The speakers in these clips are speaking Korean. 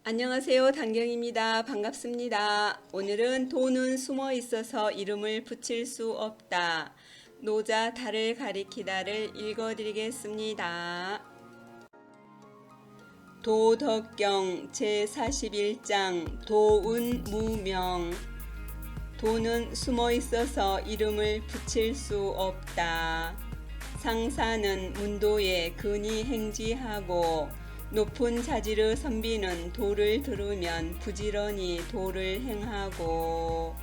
안녕하세요. 단경입니다. 반갑습니다. 오늘은 돈은 숨어 있어서 이름을 붙일 수 없다. 노자 달을 가리키다를 읽어드리겠습니다. 도덕경 제41장 도운무명. 돈은 숨어 있어서 이름을 붙일 수 없다. 상사는 문도에 근히 행지하고 높은 자지르 선비는 도를 들으면 부지런히 도를 행하고.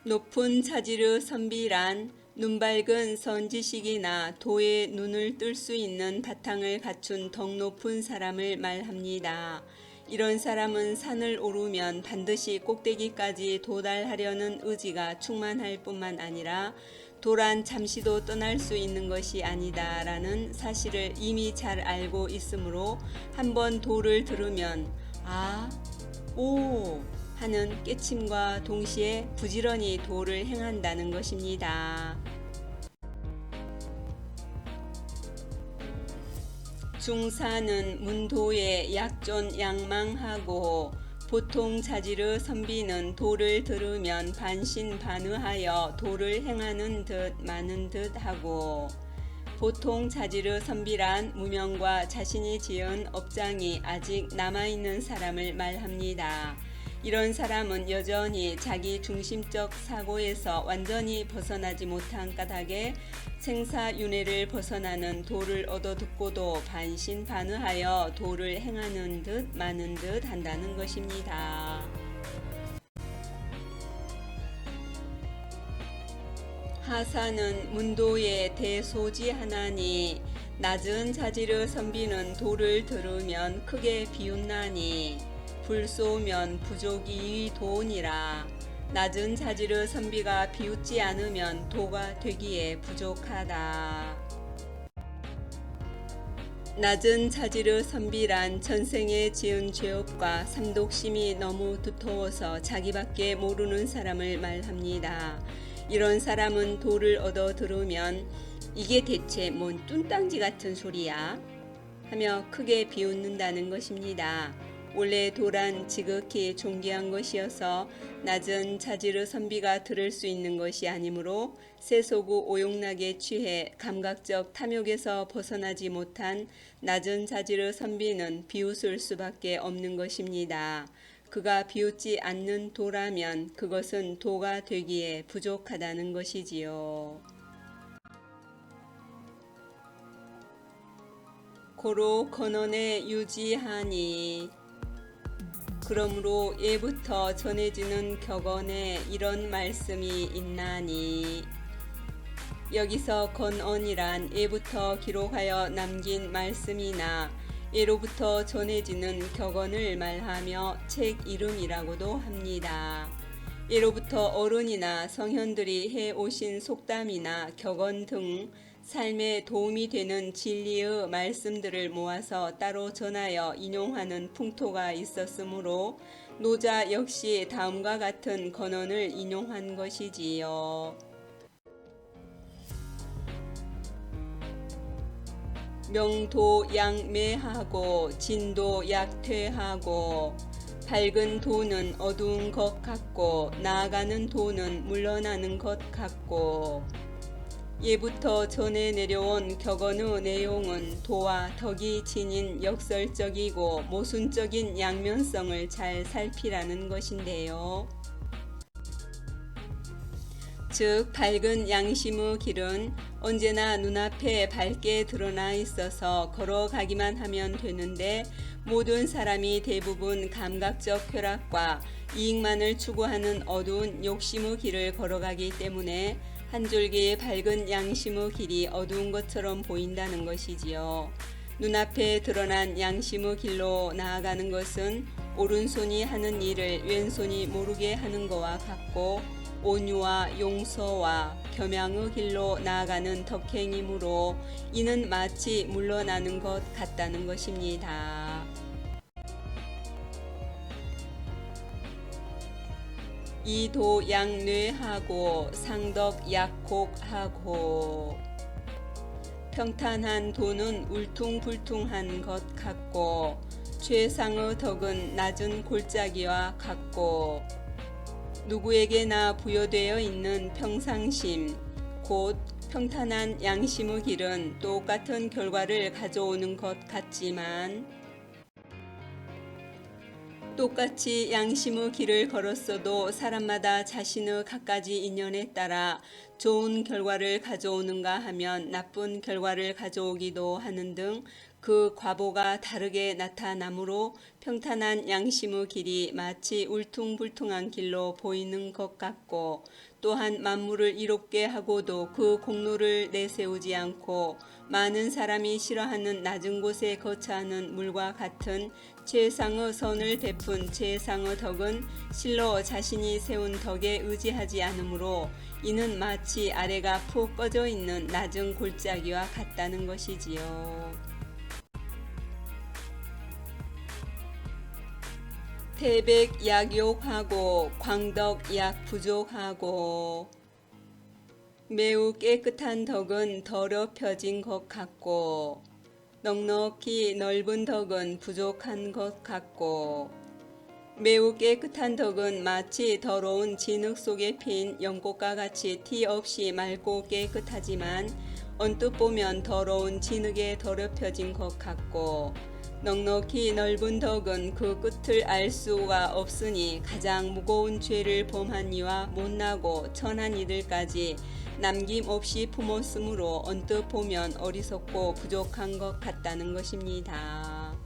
높은 자지르 선비란 눈밝은 선지식이나 도의 눈을 뜰 수 있는 바탕을 갖춘 덕 높은 사람을 말합니다. 이런 사람은 산을 오르면 반드시 꼭대기까지 도달하려는 의지가 충만할 뿐만 아니라 도란 잠시도 떠날 수 있는 것이 아니다 라는 사실을 이미 잘 알고 있으므로 한번 도를 들으면 오 하는 깨침과 동시에 부지런히 도를 행한다는 것입니다. 중사는 문도에 약존 양망하고 보통 자지르 선비는 도를 들으면 반신반의하여 도를 행하는 듯 마는 듯 하고. 보통 자지르 선비란 무명과 자신이 지은 업장이 아직 남아있는 사람을 말합니다. 이런 사람은 여전히 자기 중심적 사고에서 완전히 벗어나지 못한 까닭에 생사윤회를 벗어나는 도를 얻어듣고도 반신반의하여 도를 행하는 듯 마는 듯 한다는 것입니다. 하사는 문도에 대소지하나니 낮은 자지르 선비는 도를 들으면 크게 비웃나니 불쏘면 부족이 돈이라. 낮은 자지르 선비가 비웃지 않으면 도가 되기에 부족하다. 낮은 자지르 선비란 전생에 지은 죄업과 삼독심이 너무 두터워서 자기밖에 모르는 사람을 말합니다. 이런 사람은 도를 얻어 들으면 이게 대체 뭔 뚱땅지 같은 소리야? 하며 크게 비웃는다는 것입니다. 원래 도란 지극히 존귀한 것이어서 낮은 자지르 선비가 들을 수 있는 것이 아니므로 세속의 오용락에 취해 감각적 탐욕에서 벗어나지 못한 낮은 자지르 선비는 비웃을 수밖에 없는 것입니다. 그가 비웃지 않는 도라면 그것은 도가 되기에 부족하다는 것이지요. 고로 건언에 유지하니. 그러므로 예부터 전해지는 격언에 이런 말씀이 있나니. 여기서 건언이란 예부터 기록하여 남긴 말씀이나 예로부터 전해지는 격언을 말하며 책 이름이라고도 합니다. 예로부터 어른이나 성현들이 해오신 속담이나 격언 등 삶에 도움이 되는 진리의 말씀들을 모아서 따로 전하여 인용하는 풍토가 있었으므로 노자 역시 다음과 같은 건언을 인용한 것이지요. 명도 양매하고 진도 약퇴하고. 밝은 도는 어두운 것 같고 나아가는 도는 물러나는 것 같고. 예부터 전해 내려온 격언의 내용은 도와 덕이 지닌 역설적이고 모순적인 양면성을 잘 살피라는 것인데요. 즉 밝은 양심의 길은 언제나 눈앞에 밝게 드러나 있어서 걸어가기만 하면 되는데 모든 사람이 대부분 감각적 쾌락과 이익만을 추구하는 어두운 욕심의 길을 걸어가기 때문에 한 줄기의 밝은 양심의 길이 어두운 것처럼 보인다는 것이지요. 눈앞에 드러난 양심의 길로 나아가는 것은 오른손이 하는 일을 왼손이 모르게 하는 것과 같고 온유와 용서와 겸양의 길로 나아가는 덕행이므로 이는 마치 물러나는 것 같다는 것입니다. 이도 양뇌하고 상덕 약곡하고. 평탄한 도는 울퉁불퉁한 것 같고 최상의 덕은 낮은 골짜기와 같고 누구에게나 부여되어 있는 평상심, 곧 평탄한 양심의 길은 똑같은 결과를 가져오는 것 같지만 똑같이 양심의 길을 걸었어도 사람마다 자신의 갖가지 인연에 따라 좋은 결과를 가져오는가 하면 나쁜 결과를 가져오기도 하는 등 그 과보가 다르게 나타나므로 평탄한 양심의 길이 마치 울퉁불퉁한 길로 보이는 것 같고 또한 만물을 이롭게 하고도 그 공로를 내세우지 않고 많은 사람이 싫어하는 낮은 곳에 거처하는 물과 같은 최상의 선을 베푼 최상의 덕은 실로 자신이 세운 덕에 의지하지 않으므로 이는 마치 아래가 푹 꺼져 있는 낮은 골짜기와 같다는 것이지요. 태백 약욕하고 광덕 약 부족하고 매우 깨끗한 덕은 더럽혀진 것 같고 넉넉히 넓은 덕은 부족한 것 같고 매우 깨끗한 덕은 마치 더러운 진흙 속에 핀 연꽃과 같이 티 없이 맑고 깨끗하지만 언뜻 보면 더러운 진흙에 더럽혀진 것 같고 넉넉히 넓은 덕은 그 끝을 알 수가 없으니 가장 무거운 죄를 범한 이와 못나고 천한 이들까지 남김없이 품었으므로 언뜻 보면 어리석고 부족한 것 같다는 것입니다.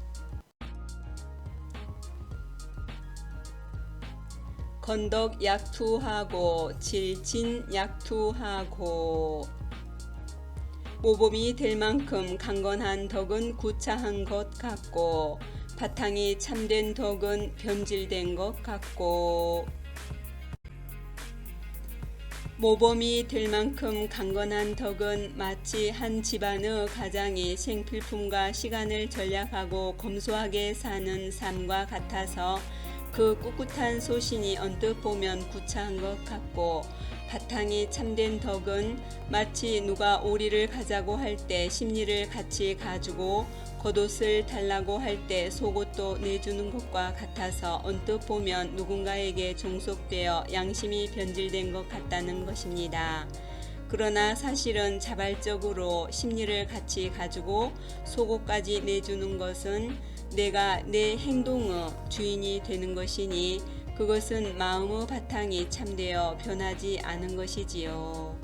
건덕 약투하고 질진 약투하고 모범이 될 만큼 강건한 덕은 구차한 것 같고 바탕이 참된 덕은 변질된 것 같고 모범이 될 만큼 강건한 덕은 마치 한 집안의 가장이 생필품과 시간을 절약하고 검소하게 사는 삶과 같아서 그 꿋꿋한 소신이 언뜻 보면 구차한 것 같고 바탕이 참된 덕은 마치 누가 오리를 가자고 할 때 심리를 같이 가지고 겉옷을 달라고 할 때 속옷도 내주는 것과 같아서 언뜻 보면 누군가에게 종속되어 양심이 변질된 것 같다는 것입니다. 그러나 사실은 자발적으로 심리를 같이 가지고 속옷까지 내주는 것은 내가 내 행동의 주인이 되는 것이니 그것은 마음의 바탕이 참되어 변하지 않은 것이지요.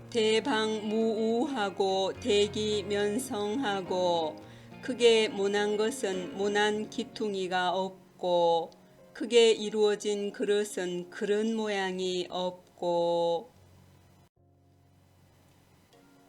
대방무우하고 대기면성하고 크게 모난 것은 모난 기퉁이가 없고 크게 이루어진 그릇은 그릇 모양이 없고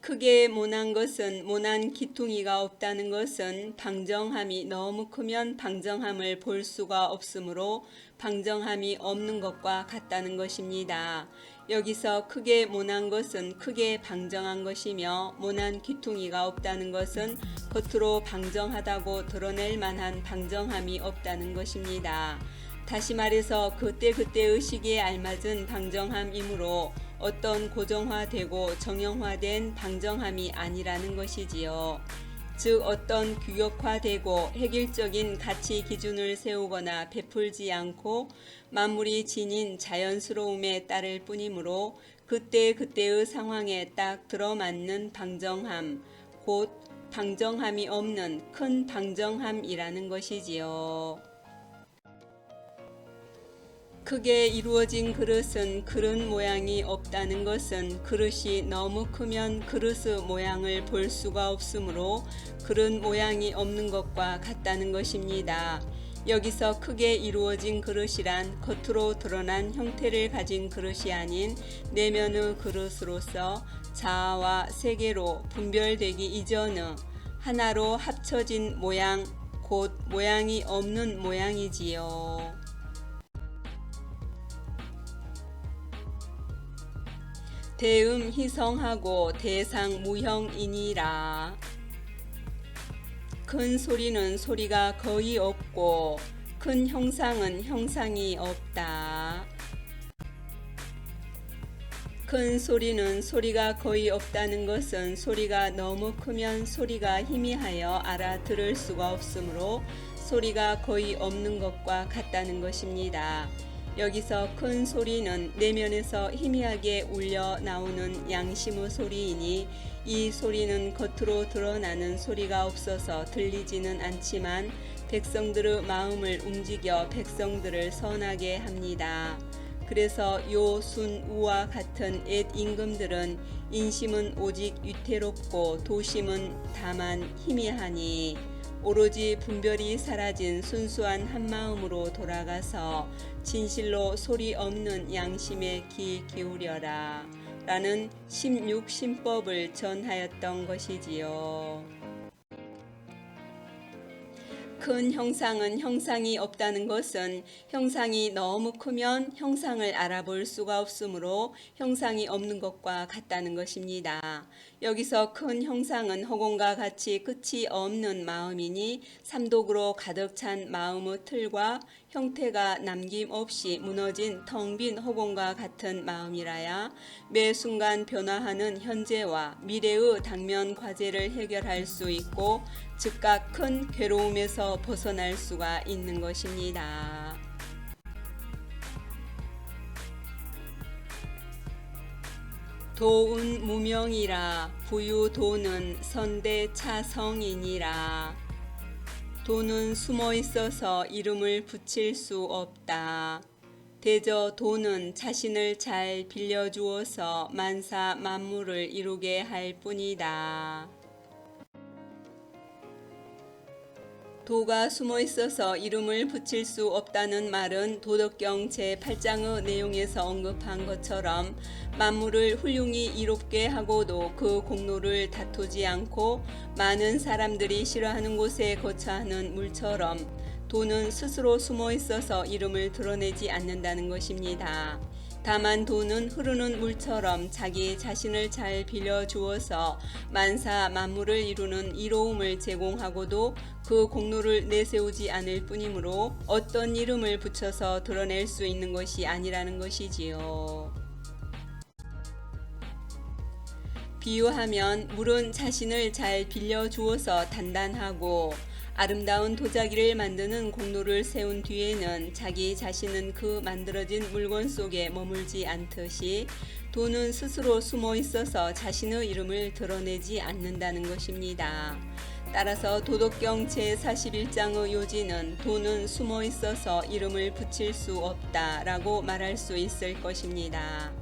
크게 모난 것은 모난 기퉁이가 없다는 것은 방정함이 너무 크면 방정함을 볼 수가 없으므로 방정함이 없는 것과 같다는 것입니다. 여기서 크게 모난 것은 크게 방정한 것이며 모난 기퉁이가 없다는 것은 겉으로 방정하다고 드러낼 만한 방정함이 없다는 것입니다. 다시 말해서 그때그때의 시기에 알맞은 방정함이므로 어떤 고정화되고 정형화된 방정함이 아니라는 것이지요. 즉 어떤 규격화되고 획일적인 가치 기준을 세우거나 베풀지 않고 만물이 지닌 자연스러움에 따를 뿐이므로 그때그때의 상황에 딱 들어맞는 방정함, 곧 방정함이 없는 큰 방정함이라는 것이지요. 크게 이루어진 그릇은 그릇 모양이 없다는 것은 그릇이 너무 크면 그릇의 모양을 볼 수가 없으므로 그릇 모양이 없는 것과 같다는 것입니다. 여기서 크게 이루어진 그릇이란 겉으로 드러난 형태를 가진 그릇이 아닌 내면의 그릇으로서 자아와 세계로 분별되기 이전의 하나로 합쳐진 모양, 곧 모양이 없는 모양이지요. 대음 희성하고 대상 무형이니라. 큰 소리는 소리가 거의 없고 큰 형상은 형상이 없다. 큰 소리는 소리가 거의 없다는 것은 소리가 너무 크면 소리가 희미하여 알아들을 수가 없으므로 소리가 거의 없는 것과 같다는 것입니다. 여기서 큰 소리는 내면에서 희미하게 울려 나오는 양심의 소리이니 이 소리는 겉으로 드러나는 소리가 없어서 들리지는 않지만 백성들의 마음을 움직여 백성들을 선하게 합니다. 그래서 요 순 우와 같은 옛 임금들은 인심은 오직 위태롭고 도심은 다만 희미하니 오로지 분별이 사라진 순수한 한마음으로 돌아가서 진실로 소리 없는 양심에 귀 기울여라 라는 16신법을 전하였던 것이지요. 큰 형상은 형상이 없다는 것은 형상이 너무 크면 형상을 알아볼 수가 없으므로 형상이 없는 것과 같다는 것입니다. 여기서 큰 형상은 허공과 같이 끝이 없는 마음이니 삼독으로 가득 찬 마음의 틀과 형태가 남김없이 무너진 텅 빈 허공과 같은 마음이라야 매 순간 변화하는 현재와 미래의 당면 과제를 해결할 수 있고 즉각 큰 괴로움에서 벗어날 수가 있는 것입니다. 도운 무명이라 부유도는 선대차성이니라. 도는 숨어 있어서 이름을 붙일 수 없다. 대저 도는 자신을 잘 빌려주어서 만사 만물을 이루게 할 뿐이다. 도가 숨어 있어서 이름을 붙일 수 없다는 말은 도덕경 제8장의 내용에서 언급한 것처럼 만물을 훌륭히 이롭게 하고도 그 공로를 다투지 않고 많은 사람들이 싫어하는 곳에 거처하는 물처럼 도는 스스로 숨어 있어서 이름을 드러내지 않는다는 것입니다. 다만 도는 흐르는 물처럼 자기 자신을 잘 빌려주어서 만사 만물을 이루는 이로움을 제공하고도 그 공로를 내세우지 않을 뿐이므로 어떤 이름을 붙여서 드러낼 수 있는 것이 아니라는 것이지요. 비유하면 물은 자신을 잘 빌려주어서 단단하고 아름다운 도자기를 만드는 공로를 세운 뒤에는 자기 자신은 그 만들어진 물건 속에 머물지 않듯이 도는 스스로 숨어 있어서 자신의 이름을 드러내지 않는다는 것입니다. 따라서 도덕경 제41장의 요지는 도는 숨어 있어서 이름을 붙일 수 없다라고 말할 수 있을 것입니다.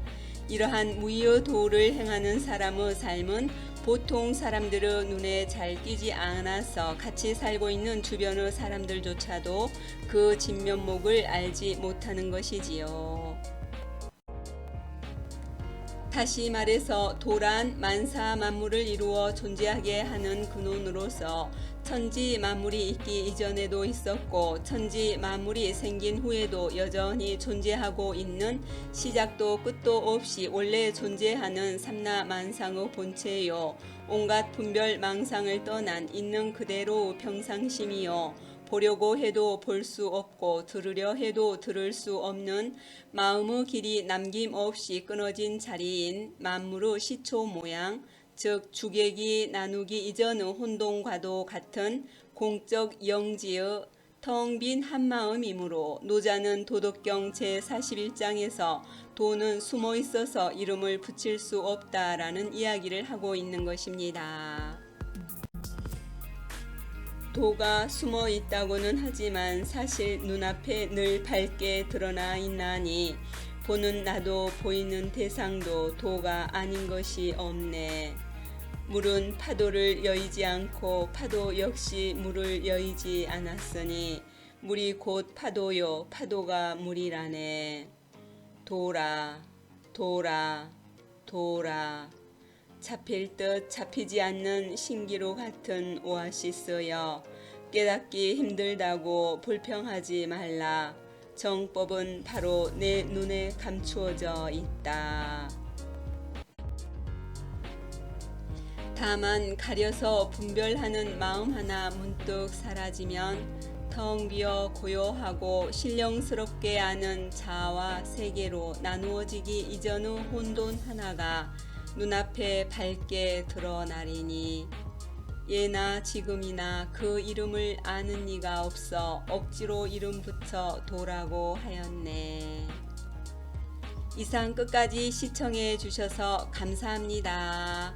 이러한 무의의 도를 행하는 사람의 삶은 보통 사람들의 눈에 잘 띄지 않아서 같이 살고 있는 주변의 사람들조차도 그 진면목을 알지 못하는 것이지요. 다시 말해서 도란 만사 만물을 이루어 존재하게 하는 근원으로서 천지 만물이 있기 이전에도 있었고 천지 만물이 생긴 후에도 여전히 존재하고 있는 시작도 끝도 없이 원래 존재하는 삼라만상의 본체요 온갖 분별 망상을 떠난 있는 그대로 평상심이요 보려고 해도 볼 수 없고 들으려 해도 들을 수 없는 마음의 길이 남김없이 끊어진 자리인 만물의 시초 모양 즉 주객이 나누기 이전의 혼동과도 같은 공적 영지의 텅 빈 한마음이므로 노자는 도덕경 제41장에서 도는 숨어 있어서 이름을 붙일 수 없다라는 이야기를 하고 있는 것입니다. 도가 숨어 있다고는 하지만 사실 눈앞에 늘 밝게 드러나 있나니 보는 나도 보이는 대상도 도가 아닌 것이 없네. 물은 파도를 여의지 않고 파도 역시 물을 여의지 않았으니 물이 곧 파도요 파도가 물이라네. 도라 도라 도라 잡힐 듯 잡히지 않는 신기루 같은 오아시스여 깨닫기 힘들다고 불평하지 말라. 정법은 바로 내 눈에 감추어져 있다. 다만 가려서 분별하는 마음 하나 문득 사라지면 텅 비어 고요하고 신령스럽게 아는 자아와 세계로 나누어지기 이전의 혼돈 하나가 눈앞에 밝게 드러나리니 예나 지금이나 그 이름을 아는 이가 없어 억지로 이름 붙여 도라고 하였네. 이상 끝까지 시청해 주셔서 감사합니다.